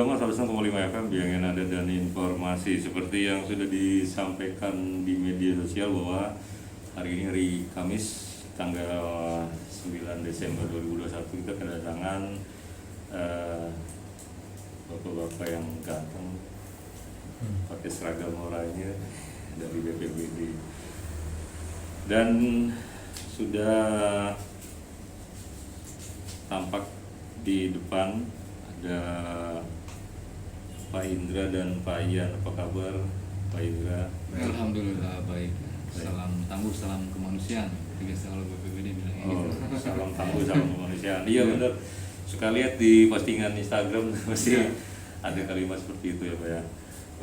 Gama 106,5 FM Biangnya Nada dan Informasi. Seperti yang sudah disampaikan di media sosial bahwa hari ini hari Kamis tanggal 9 Desember 2021 kita kedatangan bapak-bapak yang ganteng pakai seragam oranye dari BPBD dan sudah tampak di depan ada Pak Indra dan Pak Ian. Apa kabar Pak Indra? Alhamdulillah baik. Salam tangguh, salam kemanusiaan. Tiga selalu BPBD bilang ini. Salam tangguh, salam kemanusiaan. Iya benar. Suka lihat di postingan Instagram pasti ada kalimat seperti itu ya Pak ya.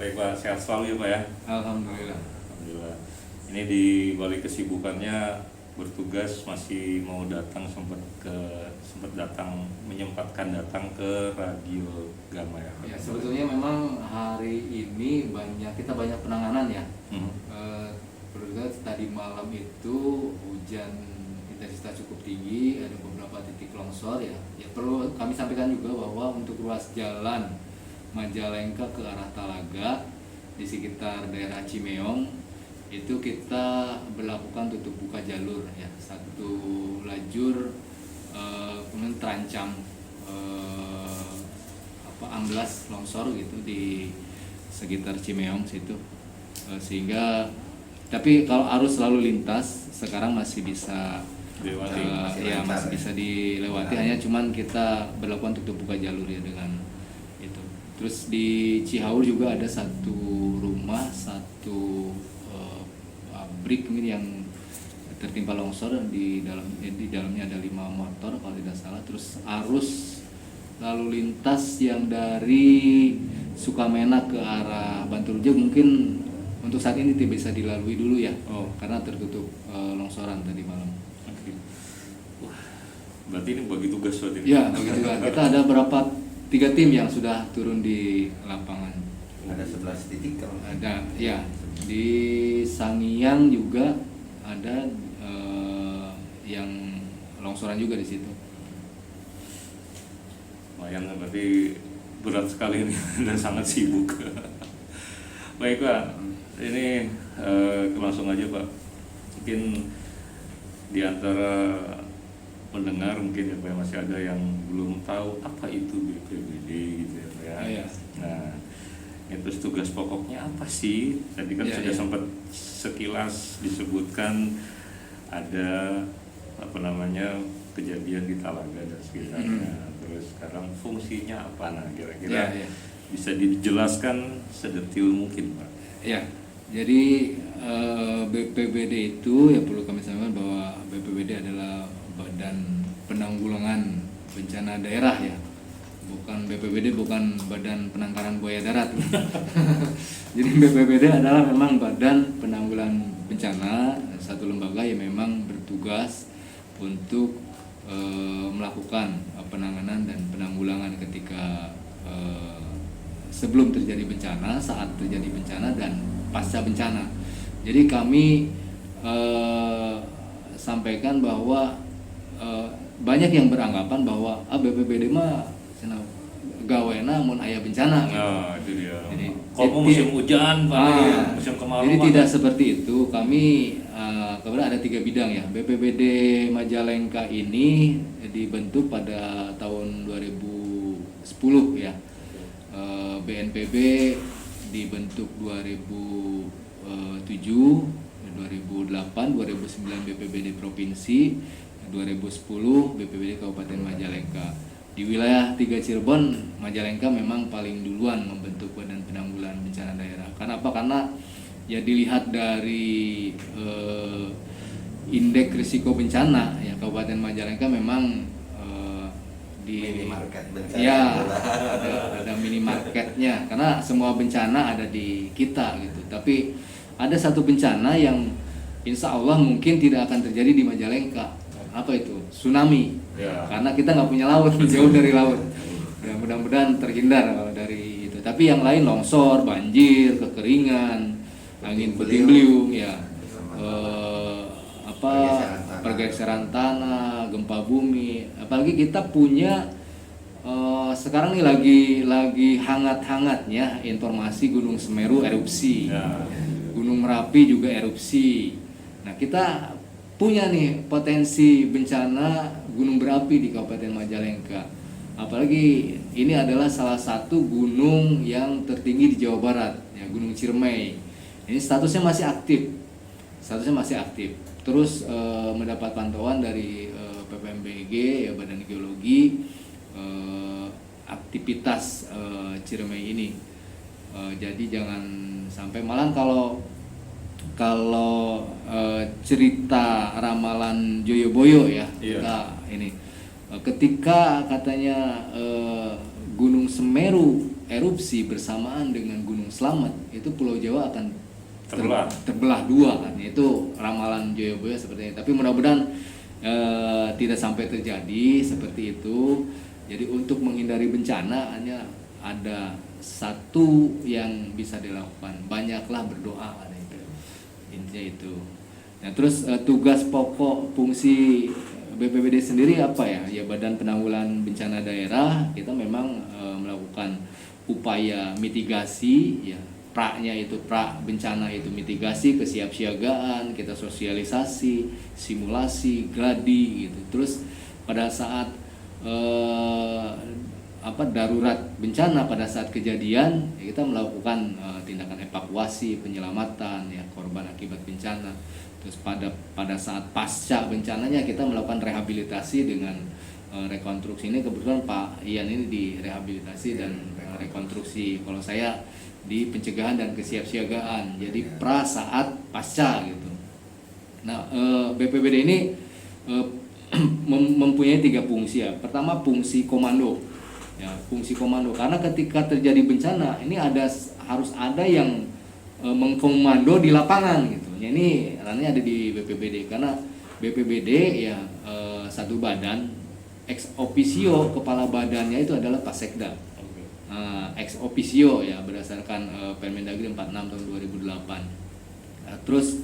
Baik Pak, sehat selalu ya Pak ya. Alhamdulillah. Alhamdulillah. Ini di balik kesibukannya bertugas masih mau datang sempat menyempatkan datang ke Radio Gama ya. Ya sebetulnya memang hari ini kita banyak penanganan ya. Berarti tadi malam itu hujan intensitas cukup tinggi, ada beberapa titik longsor ya. Ya perlu kami sampaikan juga bahwa untuk ruas jalan Majalengka ke arah Talaga di sekitar daerah Cimeong itu kita berlakukan tutup buka jalur ya, satu lajur kemudian terancam amblas longsor gitu di sekitar Cimeong situ, sehingga tapi kalau arus lalu lintas sekarang masih bisa masih bisa dilewati, hanya cuman kita berlakukan tutup buka jalur ya dengan itu. Terus di Cihaur juga ada satu rumah, satu pabrik ini yang tertimpa longsor, di dalamnya ada 5 motor kalau tidak salah. Terus arus lalu lintas yang dari Sukamena ke arah Bantul mungkin untuk saat ini tidak bisa dilalui dulu ya, karena tertutup longsoran tadi malam. Wah, berarti ini bagi tugas berarti? Ya, bagi tugas. Kita ada 3 tim yang sudah turun di lapangan. Ada 11 titik kalau ada ya, di Sangiang juga ada yang longsoran juga di situ. Lumayan, berarti berat sekali ini dan sangat sibuk. Baik Pak, ini langsung aja Pak. Mungkin di antara pendengar mungkin ya Pak masih ada yang belum tahu apa itu BPBD gitu ya Pak ya. Iya. Nah, terus tugas pokoknya apa sih? Tadi kan sudah sempat sekilas disebutkan ada kejadian di Talaga dan sekitarnya. Terus sekarang fungsinya apa? Nah, kira-kira bisa dijelaskan sedetil mungkin Pak. Ya, jadi BPBD itu ya perlu kami sampaikan bahwa BPBD adalah Badan Penanggulangan Bencana Daerah ya. Bukan BPBD, bukan Badan Penangkaran Buaya Darat. Jadi BPBD adalah memang Badan Penanggulangan Bencana, satu lembaga yang memang bertugas untuk melakukan penanganan dan penanggulangan ketika sebelum terjadi bencana, saat terjadi bencana, dan pasca bencana. Jadi kami sampaikan bahwa banyak yang beranggapan bahwa BPBD mah gawena mun aya bencana gitu. Nah, itu dia. Jadi musim hujan, musim kemarau. Jadi tidak seperti itu. Kami kemudian ada 3 bidang ya. BPBD Majalengka ini dibentuk pada tahun 2010 ya. BNPB dibentuk 2007, 2008, 2009 BPBD Provinsi, 2010 BPBD Kabupaten Majalengka. Di wilayah 3 Cirebon, Majalengka memang paling duluan membentuk Badan Penanggulangan Bencana Daerah. Kenapa? Karena ya dilihat dari indeks risiko bencana ya, Kabupaten Majalengka memang di minimarket bencana. Ya, ada minimarketnya, karena semua bencana ada di kita gitu. Tapi ada satu bencana yang insya Allah mungkin tidak akan terjadi di Majalengka. Apa itu? Tsunami. Ya. Karena kita nggak punya laut, jauh dari laut. Ya, mudah-mudahan terhindar kalau dari itu. Tapi yang lain longsor, banjir, kekeringan, angin puting beliung, ya, pergeseran tanah, gempa bumi. Apalagi kita punya sekarang nih lagi hangat-hangatnya informasi Gunung Semeru erupsi, Ya. Gunung Merapi juga erupsi. Nah, kita punya nih potensi bencana gunung berapi di Kabupaten Majalengka. Apalagi ini adalah salah satu gunung yang tertinggi di Jawa Barat, ya, Gunung Ciremai. Ini statusnya masih aktif. Terus mendapat pantauan dari PPMBG, ya, Badan Geologi, aktivitas Ciremai ini. Jadi jangan sampai, malah kalau cerita ramalan Joyoboyo ya, Iya. kita ini ketika katanya Gunung Semeru erupsi bersamaan dengan Gunung Slamet, itu Pulau Jawa akan terbelah dua kan. Itu ramalan Joyoboyo seperti ini. Tapi mudah-mudahan tidak sampai terjadi seperti itu. Jadi untuk menghindari bencana hanya ada satu yang bisa dilakukan, banyaklah berdoa, kan itu intinya itu. Nah, terus tugas pokok fungsi BPBD sendiri apa ya? Ya, Badan Penanggulangan Bencana Daerah, kita memang melakukan upaya mitigasi, ya, pra-nya itu pra bencana itu mitigasi, kesiapsiagaan, kita sosialisasi, simulasi, gladi gitu. Terus pada saat darurat bencana, pada saat kejadian, ya, kita melakukan tindakan evakuasi, penyelamatan, ya, korban akibat bencana. Terus pada saat pasca bencananya kita melakukan rehabilitasi dengan rekonstruksi. Ini kebetulan Pak Ian ini di rehabilitasi dan rekonstruksi, kalau saya di pencegahan dan kesiapsiagaan. Jadi pra, saat, pasca gitu. Nah, BPBD ini mempunyai 3 fungsi ya. Pertama, fungsi komando. Ya, fungsi komando, karena ketika terjadi bencana ini harus ada yang mengkomando di lapangan gitu. Ya, ini ranahnya ada di BPBD, karena BPBD ya satu badan, ex officio kepala badannya itu adalah Pak Sekda. Ex officio ya berdasarkan Permendagri 46 tahun 2008. Terus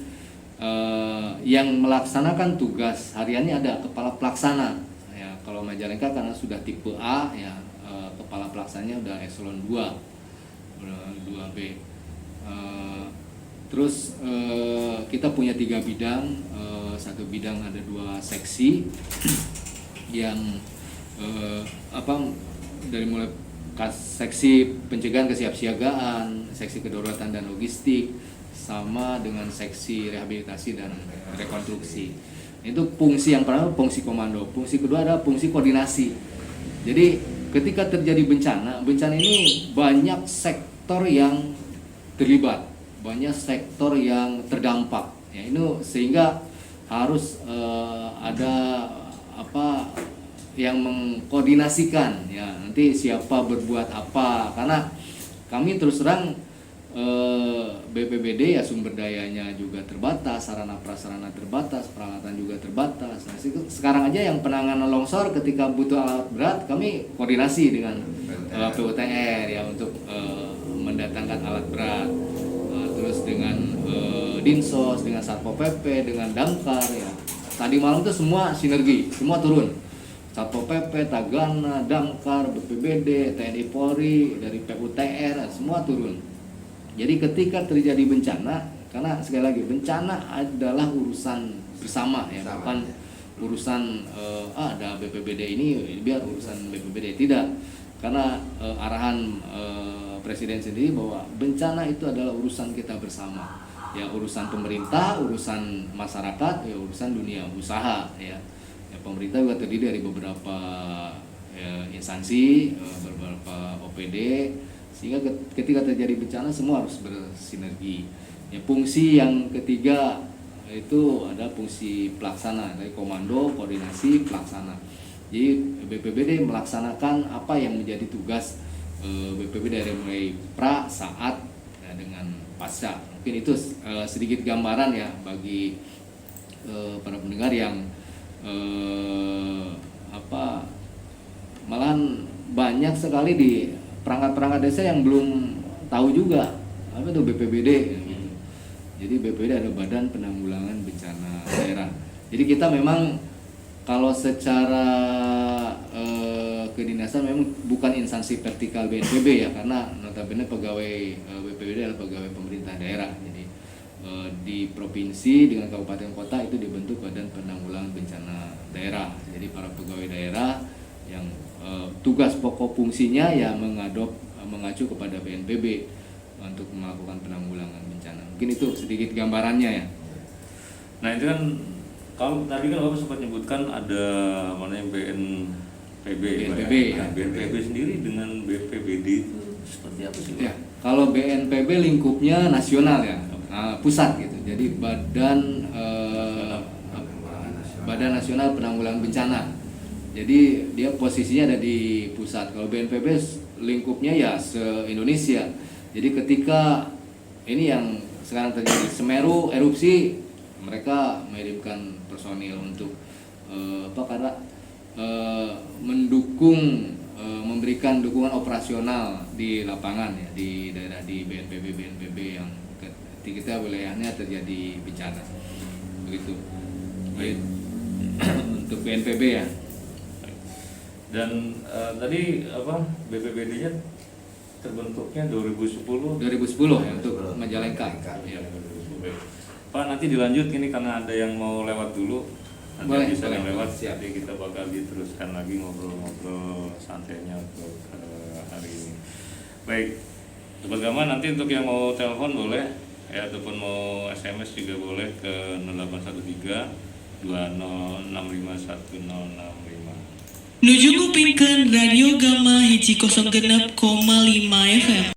yang melaksanakan tugas hariannya ada kepala pelaksana. Ya, kalau Majalengka karena sudah tipe A, ya kepala pelaksananya udah eselon 2B. Terus kita punya 3 bidang. Satu bidang ada 2 seksi yang dari mulai seksi pencegahan kesiapsiagaan, seksi kedaruratan dan logistik, sama dengan seksi rehabilitasi dan rekonstruksi. Itu fungsi yang pertama, fungsi komando. Fungsi kedua adalah fungsi koordinasi. Jadi ketika terjadi bencana ini banyak sektor yang terlibat, banyak sektor yang terdampak. Ya, ini sehingga harus ada yang mengkoordinasikan, ya, nanti siapa berbuat apa, karena kami terus terang BPBD ya sumber dayanya juga terbatas, sarana prasarana terbatas, peralatan juga terbatas. Nah, sekarang aja yang penanganan longsor ketika butuh alat berat, kami koordinasi dengan PUTR ya untuk mendatangkan alat berat. Terus dengan Dinsos, dengan Satpol PP, dengan Damkar ya. Tadi malam itu semua sinergi, semua turun. Satpol PP, Tagana, Damkar, BPBD, TNI Polri, dari PUTR, semua turun. Jadi ketika terjadi bencana, karena sekali lagi bencana adalah urusan bersama ya, bukan urusan ada BPBD ini biar urusan BPBD, tidak. Karena arahan Presiden sendiri bahwa bencana itu adalah urusan kita bersama. Ya, urusan pemerintah, urusan masyarakat, ya urusan dunia usaha ya. Ya, pemerintah juga terdiri dari beberapa instansi, beberapa OPD, sehingga ketika terjadi bencana semua harus bersinergi. Ya, fungsi yang ketiga itu ada fungsi pelaksana, dari komando, koordinasi, pelaksana. Jadi BPBD melaksanakan apa yang menjadi tugas BPBD dari mulai pra, saat, ya, dengan pasca. Mungkin itu sedikit gambaran ya bagi para pendengar yang malahan banyak sekali di perangkat-perangkat desa yang belum tahu juga apa itu BPBD gitu. Jadi BPBD ada Badan Penanggulangan Bencana Daerah. Jadi kita memang kalau secara kedinasan memang bukan instansi vertikal BNPB ya, karena notabene pegawai BPBD adalah pegawai pemerintah daerah. Jadi di provinsi dengan kabupaten kota itu dibentuk Badan Penanggulangan Bencana Daerah. Jadi para pegawai daerah yang tugas pokok fungsinya ya mengacu kepada BNPB untuk melakukan penanggulangan bencana. Mungkin itu sedikit gambarannya ya. Nah itu kan kalau tadi kan Bapak sempat nyebutkan ada namanya BNPB. BNPB, Nah, BNPB sendiri dengan BPBD itu seperti apa sih Pak? Ya, kalau BNPB lingkupnya nasional ya, pusat gitu. Jadi Badan Nasional Penanggulangan Bencana. Jadi dia posisinya ada di pusat. Kalau BNPB lingkupnya ya se-Indonesia. Jadi ketika ini yang sekarang terjadi Semeru erupsi, mereka mengirimkan personil untuk karena mendukung, memberikan dukungan operasional di lapangan ya, di daerah di BNPB yang kita wilayahnya terjadi bencana begitu. Baik. Untuk BNPB ya. Dan tadi apa BPBD-nya terbentuknya 2010 ya untuk Majalengka. Ya, 2010. Pak nanti dilanjut ini karena ada yang mau lewat dulu. Nanti Boleh, bisa yang boleh. lewat jadi kita bakal diteruskan lagi ngobrol-ngobrol santainya untuk hari ini. Baik, Sobat Gama nanti untuk yang mau telepon boleh ya ataupun mau SMS juga boleh ke 0813 20651065. Nuju kupingkeun Radio Gama hiji 06,5 FM.